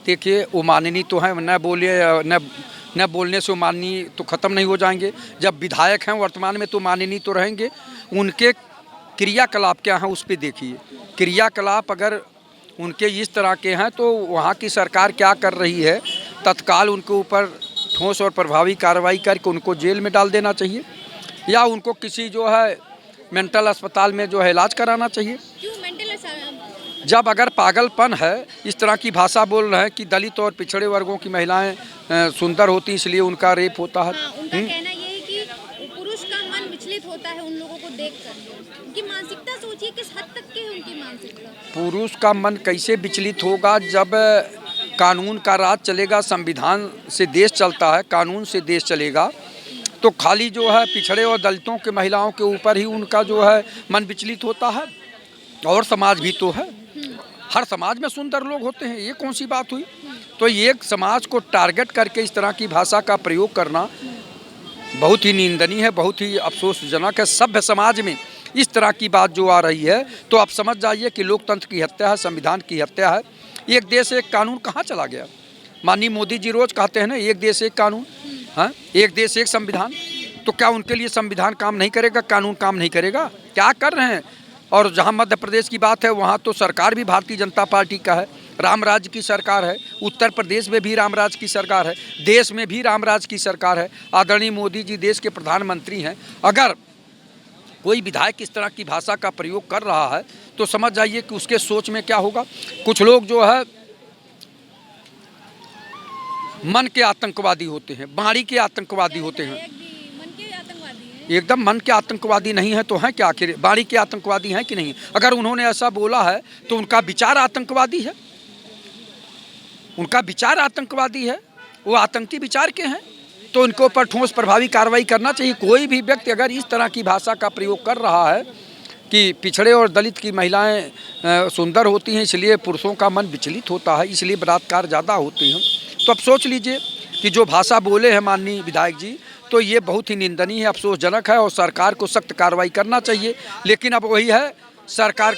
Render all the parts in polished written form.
देखिए वो माननीय तो हैं, न बोलने से वो माननीय तो ख़त्म नहीं हो जाएंगे। जब विधायक हैं वर्तमान में तो माननीय तो रहेंगे। उनके क्रियाकलाप क्या हैं उस पर देखिए। क्रियाकलाप अगर उनके इस तरह के हैं तो वहाँ की सरकार क्या कर रही है, तत्काल उनके ऊपर ठोस और प्रभावी कार्रवाई करके उनको जेल में डाल देना चाहिए या उनको किसी जो है मेंटल अस्पताल में जो है इलाज कराना चाहिए। क्यों मेंटल? जब अगर पागलपन है, इस तरह की भाषा बोल रहे हैं कि दलित और पिछड़े वर्गों की महिलाएं सुंदर होती इसलिए उनका रेप होता है। हाँ, उनका कहना ये है कि पुरुष का मन विचलित होता है उन लोगों को देखकर। उनकी मानसिकता सोचिए किस हद तक की है उनकी मानसिकता। पुरुष का मन कैसे विचलित होगा जब कानून का राज चलेगा, संविधान से देश चलता है, कानून से देश चलेगा, तो खाली जो है पिछड़े और दलितों के महिलाओं के ऊपर ही उनका जो है मन विचलित होता है। और समाज भी तो है, हर समाज में सुंदर लोग होते हैं, ये कौन सी बात हुई। तो एक समाज को टारगेट करके इस तरह की भाषा का प्रयोग करना बहुत ही निंदनीय है, बहुत ही अफसोसजनक है। सभ्य समाज में इस तरह की बात जो आ रही है तो आप समझ जाइए कि लोकतंत्र की हत्या है, संविधान की हत्या है। एक देश एक कानून कहाँ चला गया। माननीय मोदी जी रोज कहते हैं ना, एक देश एक कानून, हाँ, एक देश एक संविधान। तो क्या उनके लिए संविधान काम नहीं करेगा, कानून काम नहीं करेगा? क्या कर रहे हैं। और जहाँ मध्य प्रदेश की बात है वहाँ तो सरकार भी भारतीय जनता पार्टी का है, राम राज्य की सरकार है। उत्तर प्रदेश में भी राम राज्य की सरकार है, देश में भी राम राज्य की सरकार है। आदरणीय मोदी जी देश के प्रधानमंत्री हैं। अगर कोई विधायक इस तरह की भाषा का प्रयोग कर रहा है तो समझ जाइए कि उसके सोच में क्या होगा। कुछ लोग जो है मन के आतंकवादी होते हैं, बाड़ी के आतंकवादी होते हैं। मन के आतंकवादी हैं? एकदम मन के आतंकवादी नहीं है तो हैं क्या, आखिर बाड़ी के आतंकवादी हैं कि नहीं? अगर उन्होंने ऐसा बोला है तो उनका विचार आतंकवादी है, उनका विचार आतंकवादी है, वो आतंकी विचार के हैं। तो उनके ऊपर ठोस प्रभावी कार्रवाई करना चाहिए। कोई भी व्यक्ति अगर इस तरह की भाषा का प्रयोग कर रहा है कि पिछड़े और दलित की महिलाएं सुंदर होती हैं इसलिए पुरुषों का मन विचलित होता है, इसलिए बलात्कार ज़्यादा होते हैं, तो अब सोच लीजिए कि जो भाषा बोले हैं माननीय विधायक जी, तो ये बहुत ही निंदनीय है, अफसोसजनक है और सरकार को सख्त कार्रवाई करना चाहिए। लेकिन अब वही है, सरकार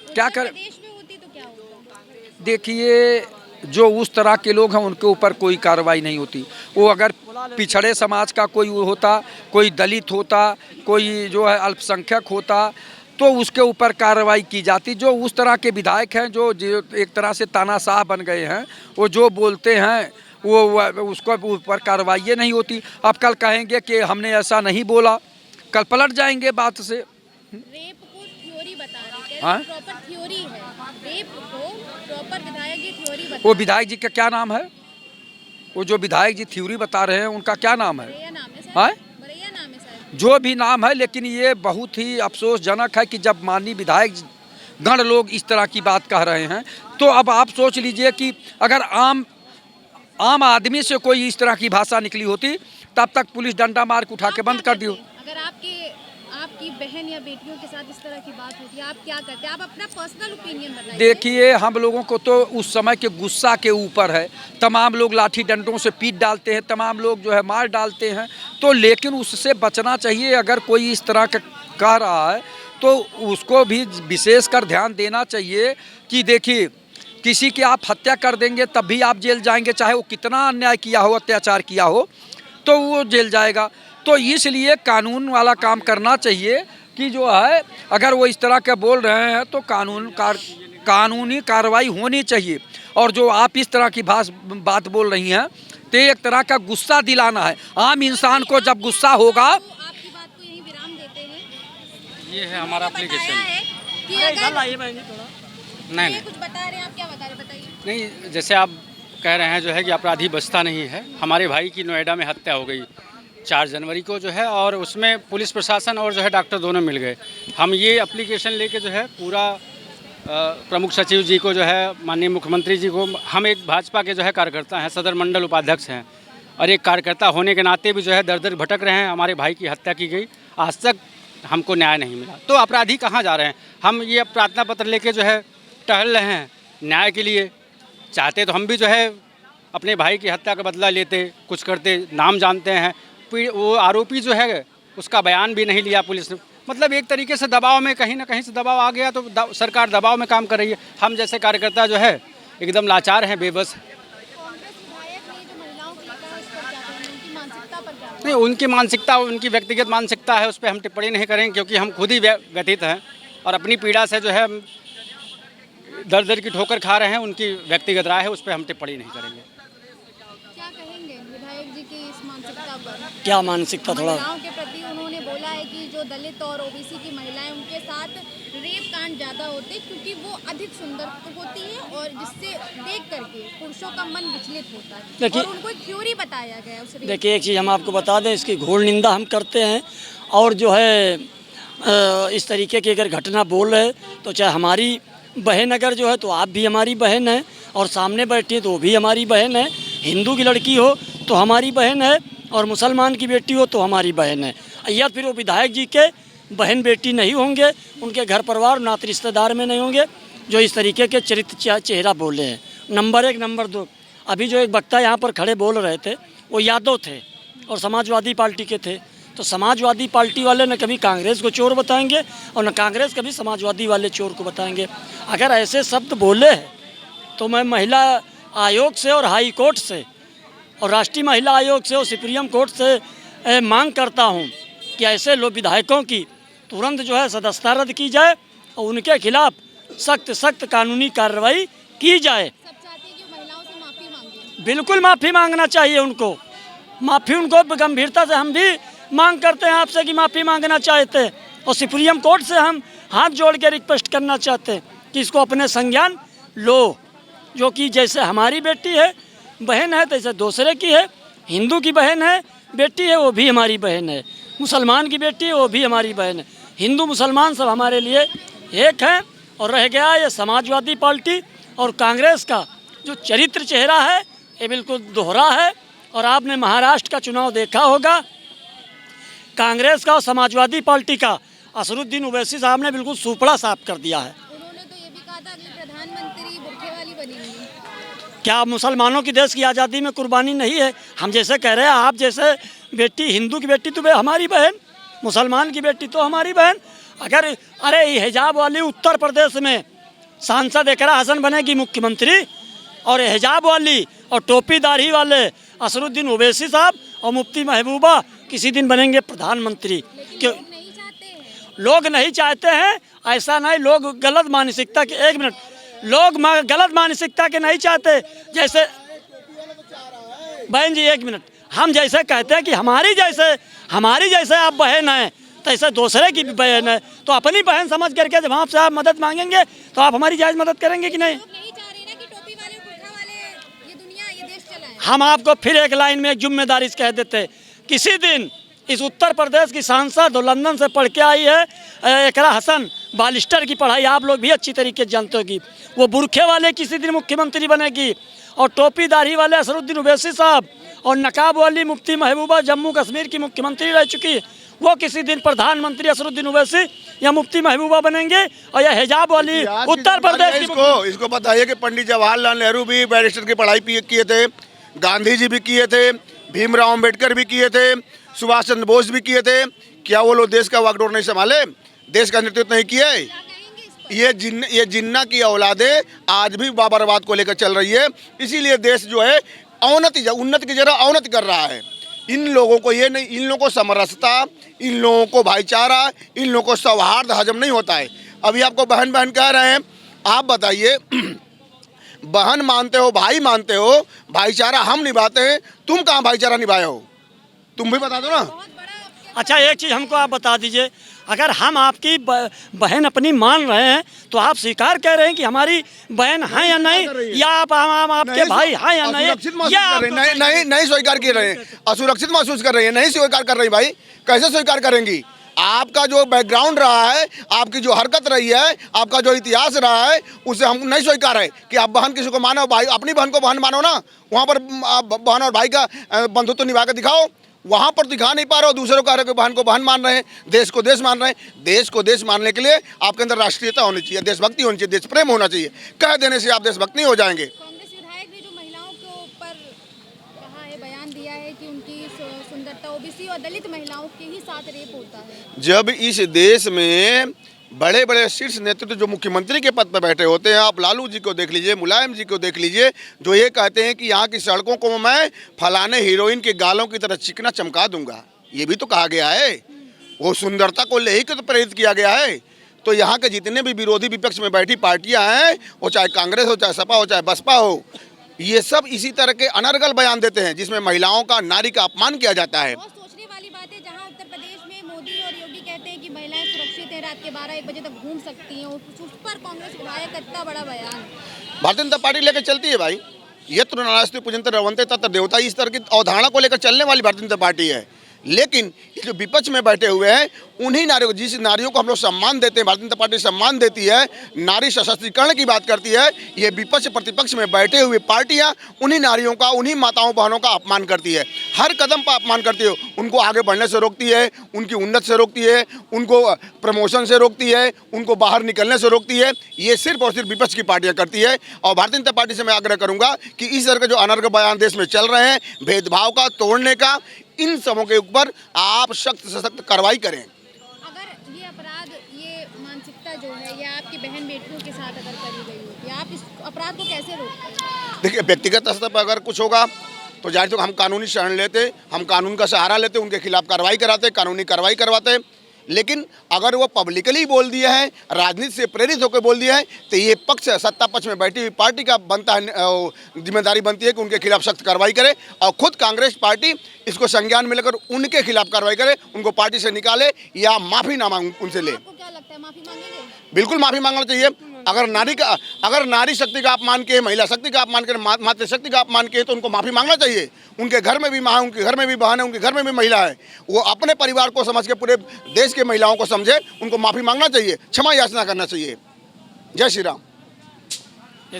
क्या करे। देश में होती तो क्या होता? देखिए जो उस तरह के लोग हैं उनके ऊपर कोई कार्रवाई नहीं होती। वो अगर पिछड़े समाज का कोई होता, कोई दलित होता, कोई जो है अल्पसंख्यक होता तो उसके ऊपर कार्रवाई की जाती। जो उस तरह के विधायक हैं जो एक तरह से तानाशाह बन गए हैं, वो जो बोलते हैं वो उसको ऊपर कार्रवाई नहीं होती। अब कल कहेंगे कि हमने ऐसा नहीं बोला, कल पलट जाएंगे बात से। रेप को थ्योरी बता रहे हैं, हाँ? प्रॉपर थ्योरी है रेप को, प्रॉपर विधायक जी थ्योरी बता। वो विधायक जी का क्या नाम है? वो जो विधायक जी थ्योरी बता रहे हैं उनका क्या नाम है? बरैया नाम है हाँ? शायद, बरैया नाम है शायद। जो भी नाम है, लेकिन ये बहुत ही अफसोसजनक है कि जब माननीय विधायक गण लोग इस तरह की बात कह रहे हैं तो अब आप सोच लीजिए कि अगर आम आदमी से कोई इस तरह की भाषा निकली होती तब तक पुलिस डंडा मार के उठा के बंद कर दियो। अगर आपकी बहन या बेटियों के साथ इस तरह की बात होती है आप क्या करते हैं? आप अपना पर्सनल ओपिनियन बताइए। देखिए हम लोगों को तो उस समय के गुस्सा के ऊपर है, तमाम लोग लाठी डंडों से पीट डालते हैं, तमाम लोग जो है मार डालते हैं, तो लेकिन उससे बचना चाहिए। अगर कोई इस तरह का कह रहा है तो उसको भी विशेषकर ध्यान देना चाहिए कि देखिए किसी की आप हत्या कर देंगे तब भी आप जेल जाएंगे, चाहे वो कितना अन्याय किया हो, अत्याचार किया हो, तो वो जेल जाएगा। तो इसलिए कानून वाला काम करना चाहिए कि जो है अगर वो इस तरह के बोल रहे हैं तो कानूनी कार्रवाई होनी चाहिए। और जो आप इस तरह की बात बोल रही हैं तो एक तरह का गुस्सा दिलाना है। आम इंसान को जब गुस्सा होगा। आपकी बात को यही विराम देते हैं। ये है हमारा एप्लीकेशन। नहीं कुछ बता रहे हैं, आप क्या बता रहे हैं बताइए। नहीं, जैसे आप कह रहे हैं जो है कि अपराधी बचता नहीं है। हमारे भाई की नोएडा में हत्या हो गई 4 जनवरी को जो है, और उसमें पुलिस प्रशासन और जो है डॉक्टर दोनों मिल गए। हम ये एप्लीकेशन लेके जो है पूरा प्रमुख सचिव जी को जो है, माननीय मुख्यमंत्री जी को, हम एक भाजपा के जो है कार्यकर्ता हैं, सदर मंडल उपाध्यक्ष हैं, और एक कार्यकर्ता होने के नाते भी जो है दर दर भटक रहे हैं। हमारे भाई की हत्या की गई, आज तक हमको न्याय नहीं मिला। तो अपराधी कहाँ जा रहे हैं? हम ये प्रार्थना पत्र लेके जो है टहल रहे हैं न्याय के लिए। चाहते तो हम भी जो है अपने भाई की हत्या का बदला लेते, कुछ करते, नाम जानते हैं। वो आरोपी जो है उसका बयान भी नहीं लिया पुलिस ने। मतलब एक तरीके से दबाव में, कहीं ना कहीं से दबाव आ गया तो सरकार दबाव में काम कर रही है। हम जैसे कार्यकर्ता जो है एकदम लाचार हैं, बेबस। नहीं, उनकी मानसिकता, उनकी व्यक्तिगत मानसिकता है, उस पर हम टिप्पणी नहीं करेंगे, क्योंकि हम खुद ही व्यथित हैं और अपनी पीड़ा से जो है दर दर की ठोकर खा रहे हैं। उनकी व्यक्तिगत राय है, उस पर हम टिप्पणी नहीं करेंगे। क्या कहेंगे विधायक जी की इस मानसिकता पर? क्या मानसिकता थोड़ा महिलाओं के प्रति उन्होंने बोला है कि जो दलित और ओबीसी की महिलाएं, उनके साथ रेप कांड ज़्यादा होते हैं क्योंकि वो अधिक सुंदर होती है और जिससे देख करके पुरुषों का मन विचलित होता है। देखिए- और उनको एक थ्योरी बताया गया है उस रेप। देखिए, एक चीज़ हम आपको बता दें, इसकी घोर निंदा हम करते हैं। और जो है इस तरीके की अगर घटना बोल रहे तो चाहे हमारी बहन अगर जो है तो आप भी हमारी बहन है, और सामने बैठी है तो वो भी हमारी बहन है। हिंदू की लड़की हो तो हमारी बहन है, और मुसलमान की बेटी हो तो हमारी बहन है। या फिर वो विधायक जी के बहन बेटी नहीं होंगे, उनके घर परिवार नाते रिश्तेदार में नहीं होंगे जो इस तरीके के चरित्र चेहरा बोले हैं। नंबर 1। नंबर 2, अभी जो एक वक्ता यहाँ पर खड़े बोल रहे थे वो यादव थे और समाजवादी पार्टी के थे। तो समाजवादी पार्टी वाले न कभी कांग्रेस को चोर बताएंगे और न कांग्रेस कभी समाजवादी वाले चोर को बताएंगे। अगर ऐसे शब्द बोले हैं तो मैं महिला आयोग से और हाई कोर्ट से और राष्ट्रीय महिला आयोग से और सुप्रीम कोर्ट से मांग करता हूं कि ऐसे लोग विधायकों की तुरंत जो है सदस्यता रद्द की जाए और उनके खिलाफ सख्त कानूनी कार्रवाई की जाए। सब चाहते हैं कि महिलाओं से माफी मांगे। बिल्कुल माफ़ी मांगना चाहिए उनको, माफ़ी उनको गंभीरता से हम भी मांग करते हैं आपसे कि माफ़ी मांगना चाहते हैं। और सुप्रीम कोर्ट से हम हाथ जोड़ के रिक्वेस्ट करना चाहते हैं कि इसको अपने संज्ञान लो, जो कि जैसे हमारी बेटी है बहन है तैसे दूसरे की है। हिंदू की बहन है बेटी है वो भी हमारी बहन है, मुसलमान की बेटी है वो भी हमारी बहन है। हिंदू मुसलमान सब हमारे लिए एक हैं। और रह गया ये समाजवादी पार्टी और कांग्रेस का जो चरित्र चेहरा है ये बिल्कुल दोहरा है। और आपने महाराष्ट्र का चुनाव देखा होगा, कांग्रेस का और समाजवादी पार्टी का असरुद्दीन ओवैसी साहब ने बिल्कुल सुपड़ा साफ कर दिया है। उन्होंने तो ये भी कहा था अगले प्रधानमंत्री बुरखे वाली बनेंगी। क्या मुसलमानों की देश की आज़ादी में कुर्बानी नहीं है? हम जैसे कह रहे हैं, आप जैसे बेटी, हिंदू की बेटी तो हमारी बहन, मुसलमान की बेटी तो हमारी बहन। अगर अरे हिजाब वाली उत्तर प्रदेश में सांसद एकरा हसन बनेगी मुख्यमंत्री, और हिजाब वाली और टोपी दाढ़ी वाले असरुद्दीन ओवैसी साहब और मुफ्ती महबूबा किसी दिन बनेंगे प्रधानमंत्री। क्यों नहीं चाहते हैं? लोग नहीं चाहते हैं? ऐसा नहीं, लोग गलत मानसिकता के, एक मिनट, लोग गलत मानसिकता के नहीं चाहते। जैसे बहन जी एक मिनट, हम जैसे कहते हैं कि हमारी जैसे आप बहन हैं तैसे दूसरे की भी बहन है, तो अपनी बहन समझ करके जब आपसे आप मदद मांगेंगे तो आप हमारी जायज़ मदद करेंगे कि नहीं? लोग नहीं चाह रहे ना कि टोपी वाले बुरखा वाले ये दुनिया ये देश चलाए। हम आपको फिर एक लाइन में एक जिम्मेदारी से कह देते, किसी दिन इस उत्तर प्रदेश की सांसद और लंदन से पढ़ के आई है एकरा हसन, बालिस्टर की पढ़ाई आप लोग भी अच्छी तरीके से जानते होगी, वो बुरखे वाले किसी दिन मुख्यमंत्री बनेगी। और टोपी दाढ़ी वाले असरुद्दीन ओवैसी साहब और नकाब वाली मुफ्ती महबूबा जम्मू कश्मीर की मुख्यमंत्री रह चुकी, वो किसी दिन प्रधानमंत्री असरुद्दीन ओवैसी या मुफ्ती महबूबा बनेंगे। और यह हिजाब वाली उत्तर प्रदेश की इसको बताइए कि पंडित जवाहरलाल नेहरू भी बैरिस्टर की पढ़ाई किए थे, गांधी जी भी किए थे, भीमराव अम्बेडकर भी किए थे, सुभाष चंद्र बोस भी किए थे। क्या वो लोग देश का वागडोर नहीं संभाले, देश का नेतृत्व नहीं किए? ये जिन्ना की औलादे आज भी बाबरवाद को लेकर चल रही है। इसीलिए देश जो है उन्नति की जगह अवनति कर रहा है। इन लोगों को ये नहीं, इन लोगों को समरसता, इन लोगों को भाईचारा, इन लोगों को सौहार्द हजम नहीं होता है। अभी आपको बहन बहन कह रहे हैं, आप बताइए बहन मानते हो, भाई मानते हो, भाईचारा हम निभाते हैं, तुम कहाँ भाईचारा निभाए हो? तुम भी बता दो ना। अच्छा एक चीज़ हमको आप बता दीजिए, अगर हम आपकी बहन अपनी मान रहे हैं तो आप स्वीकार कह रहे हैं कि हमारी बहन है या नहीं, या आप आपके भाई हैं या नहीं? नहीं स्वीकार कर रहे हैं, असुरक्षित महसूस कर रही है, नहीं स्वीकार कर रही। भाई कैसे स्वीकार करेंगी? आपका जो बैकग्राउंड रहा है, आपकी जो हरकत रही है, आपका जो इतिहास रहा है, उसे हम नहीं स्वीकार है कि आप बहन किसी को मानो, भाई अपनी बहन को बहन मानो ना। वहाँ पर बहन और भाई का बंधुत्व निभा कर दिखाओ, वहाँ पर दिखा नहीं पा रहे हो। दूसरों का बहन को बहन मान रहे हैं, देश को देश मान रहे हैं। देश को देश मानने के लिए आपके अंदर राष्ट्रीयता होनी चाहिए, देशभक्ति होनी चाहिए, देश प्रेम होना चाहिए। कह देने से आप देशभक्ति हो जाएंगे। कांग्रेस विधायक ने जो महिलाओं के ऊपर कहा है, बयान दिया है कि उनकी सुंदरता ओबीसी और दलित महिलाओं के ही साथ रेप होता है। जब इस देश में बड़े बड़े शीर्ष नेतृत्व जो मुख्यमंत्री के पद पर बैठे होते हैं, आप लालू जी को देख लीजिए, मुलायम जी को देख लीजिए, जो ये कहते हैं कि यहाँ की सड़कों को मैं फलाने हीरोइन के गालों की तरह चिकना चमका दूंगा, ये भी तो कहा गया है। वो सुंदरता को ले ही के तो प्रेरित किया गया है। तो यहाँ के जितने भी विरोधी विपक्ष में बैठी पार्टियां हैं, वो चाहे कांग्रेस हो, चाहे सपा हो, चाहे बसपा हो, ये सब इसी तरह के अनर्गल बयान देते हैं जिसमें महिलाओं का, नारी का अपमान किया जाता है। बहुत सोचने वाली बात है, जहां उत्तर प्रदेश में मोदी और योगी कहते हैं कि महिलाएं सुरक्षित हैं, रात के 12-1 बजे तक घूम सकती हैं, उस पर कांग्रेस विधायक का इतना बड़ा बयान। भारतीय जनता पार्टी लेकर चलती है भाई, यत्र नास्ति पूजन्ते रवन्ते तत्र देवता, इस तरह की अवधारणा को लेकर चलने वाली भारतीय जनता पार्टी है। लेकिन ये जो विपक्ष में बैठे हुए हैं, उन्हीं नारियों, जिस नारियों को हम लोग सम्मान देते हैं, भारतीय जनता पार्टी सम्मान देती है, नारी सशक्तिकरण की बात करती है, ये विपक्ष प्रतिपक्ष में बैठे हुए पार्टियां उन्हीं नारियों का, उन्हीं माताओं बहनों का अपमान करती है, हर कदम पर अपमान करती है। उनको आगे बढ़ने से रोकती है, उनकी उन्नति से रोकती है, उनको प्रमोशन से रोकती है, उनको बाहर निकलने से रोकती है। ये सिर्फ और सिर्फ विपक्ष की पार्टियां करती है। और भारतीय जनता पार्टी से मैं आग्रह करूंगा कि इस तरह के जो अनर्गल बयान देश में चल रहे हैं, भेदभाव का, तोड़ने का, इन सबों के ऊपर आप सख्त से सख्त कार्रवाई करें। अगर ये अपराध, ये मानसिकता जो है, ये आपकी बहन बेटियों के साथ अगर करी गई होती, आप इस अपराध को कैसे रोकते हैं? देखिए, व्यक्तिगत स्तर पर अगर कुछ होगा तो जाहिर तो हम कानूनी शरण लेते, हम कानून का सहारा लेते, उनके खिलाफ कार्रवाई कराते, कानूनी कार्रवाई करवाते। लेकिन अगर वो पब्लिकली बोल दिया है, राजनीति से प्रेरित होकर बोल दिया है, तो ये पक्ष, सत्ता पक्ष में बैठी हुई पार्टी का बनता है, जिम्मेदारी बनती है कि उनके खिलाफ सख्त कार्रवाई करे। और खुद कांग्रेस पार्टी इसको संज्ञान में लेकर उनके खिलाफ कार्रवाई करे, उनको पार्टी से निकाले या माफ़ी ना मांग उनसे ले। आपको क्या लगता है, माफी मांगेंगे? बिल्कुल माफ़ी मांगना चाहिए। अगर नारी शक्ति का अपमान किए, महिला शक्ति का अपमान किए, मातृशक्ति का अपमान किए, तो उनको माफ़ी मांगना चाहिए। उनके घर में भी माँ है, उनके घर में भी बहन है, उनके घर में भी महिला है। वो अपने परिवार को समझ के पूरे देश के महिलाओं को समझे, उनको माफ़ी मांगना चाहिए, क्षमा याचना करना चाहिए। जय श्री राम।